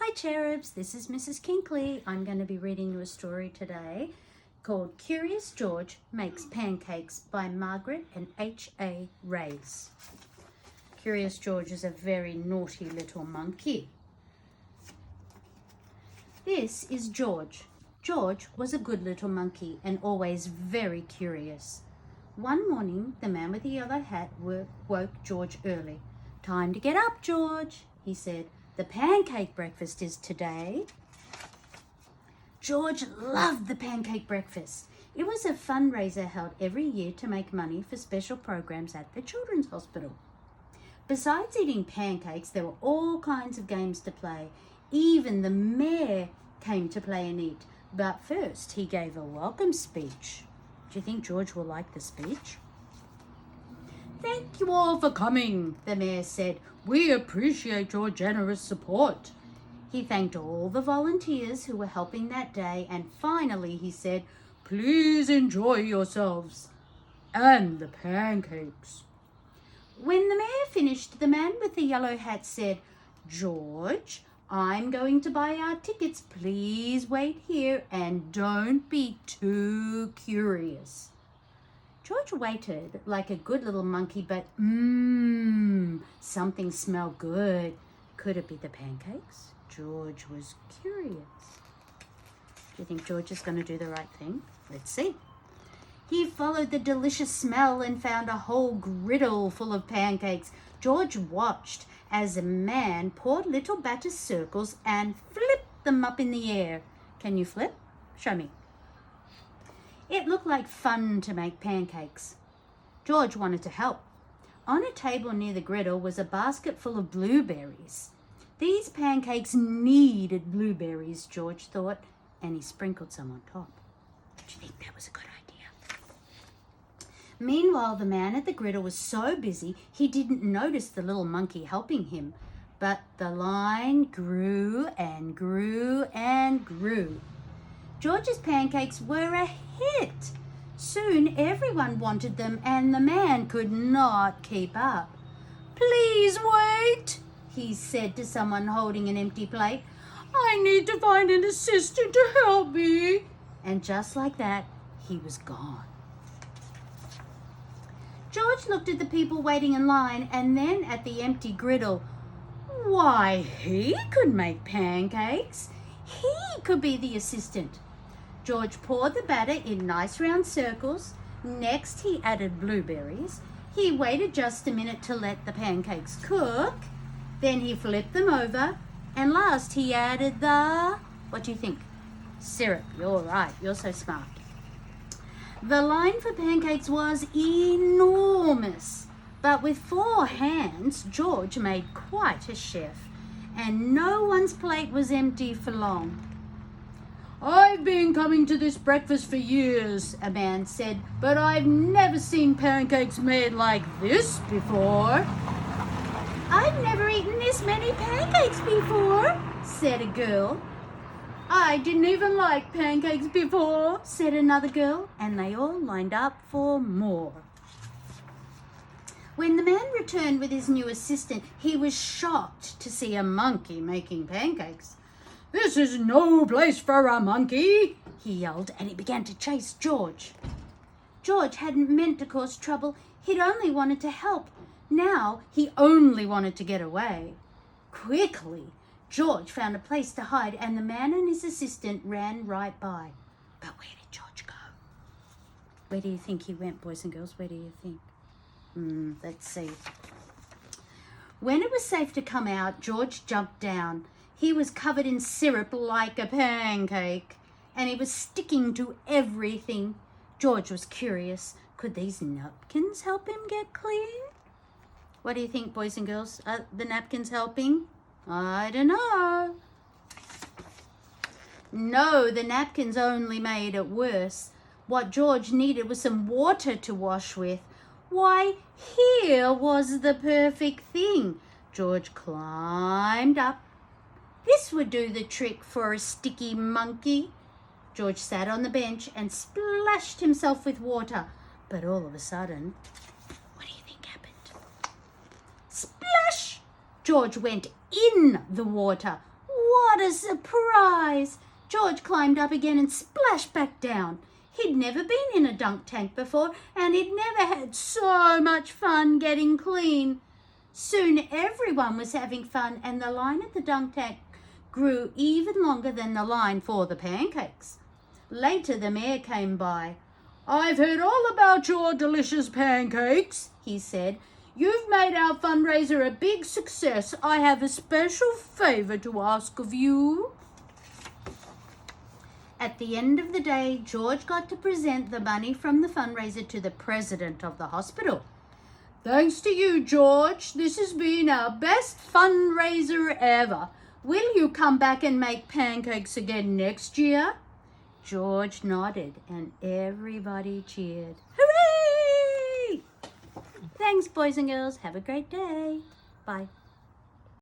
Hi cherubs, this is Mrs. Kinkley. I'm going to be reading you a story today called Curious George Makes Pancakes by Margaret and H.A. Rays. Curious George is a very naughty little monkey. This is George. George was a good little monkey and always very curious. One morning, the man with the yellow hat woke George early. "Time to get up, George," he said. "The pancake breakfast is today." George loved the pancake breakfast. It was a fundraiser held every year to make money for special programs at the children's hospital. Besides eating pancakes, there were all kinds of games to play. Even the mayor came to play and eat. But first, he gave a welcome speech. Do you think George will like the speech? "Thank you all for coming," the mayor said. "We appreciate your generous support." He thanked all the volunteers who were helping that day, and finally he said, "Please enjoy yourselves and the pancakes." When the mayor finished, the man with the yellow hat said, "George, I'm going to buy our tickets. Please wait here and don't be too curious." George waited like a good little monkey, but something smelled good. Could it be the pancakes? George was curious. Do you think George is going to do the right thing? Let's see. He followed the delicious smell and found a whole griddle full of pancakes. George watched as a man poured little batter circles and flipped them up in the air. Can you flip? Show me. It looked like fun to make pancakes. George wanted to help. On a table near the griddle was a basket full of blueberries. These pancakes needed blueberries, George thought, and he sprinkled some on top. Do you think that was a good idea? Meanwhile, the man at the griddle was so busy he didn't notice the little monkey helping him. But the line grew and grew and grew. George's pancakes were a hit. Soon everyone wanted them and the man could not keep up. "Please wait," he said to someone holding an empty plate. "I need to find an assistant to help me." And just like that, he was gone. George looked at the people waiting in line and then at the empty griddle. Why, he could make pancakes. He could be the assistant. George poured the batter in nice round circles. Next, he added blueberries. He waited just a minute to let the pancakes cook. Then he flipped them over. And last, he added what do you think? Syrup. You're right. You're so smart. The line for pancakes was enormous. But with 4 hands, George made quite a chef. And no one's plate was empty for long. "I've been coming to this breakfast for years," a man said, "but I've never seen pancakes made like this before." "I've never eaten this many pancakes before," said a girl. "I didn't even like pancakes before," said another girl, and they all lined up for more. When the man returned with his new assistant, he was shocked to see a monkey making pancakes. "This is no place for a monkey," he yelled, and he began to chase George. George hadn't meant to cause trouble. He'd only wanted to help. Now he only wanted to get away. Quickly, George found a place to hide, and the man and his assistant ran right by. But where did George go? Where do you think he went, boys and girls? Where do you think? Let's see. When it was safe to come out, George jumped down. He was covered in syrup like a pancake, and he was sticking to everything. George was curious. Could these napkins help him get clean? What do you think, boys and girls? Are the napkins helping? I don't know. No, the napkins only made it worse. What George needed was some water to wash with. Why, here was the perfect thing. George climbed up. This would do the trick for a sticky monkey. George sat on the bench and splashed himself with water. But all of a sudden, what do you think happened? Splash! George went in the water. What a surprise! George climbed up again and splashed back down. He'd never been in a dunk tank before, and he'd never had so much fun getting clean. Soon everyone was having fun, and the line at the dunk tank grew even longer than the line for the pancakes. Later the mayor came by. "I've heard all about your delicious pancakes," he said. "You've made our fundraiser a big success. I have a special favour to ask of you." At the end of the day, George got to present the money from the fundraiser to the president of the hospital. "Thanks to you, George. This has been our best fundraiser ever. Will you come back and make pancakes again next year?" George nodded and everybody cheered. Hooray! Thanks, boys and girls. Have a great day. Bye.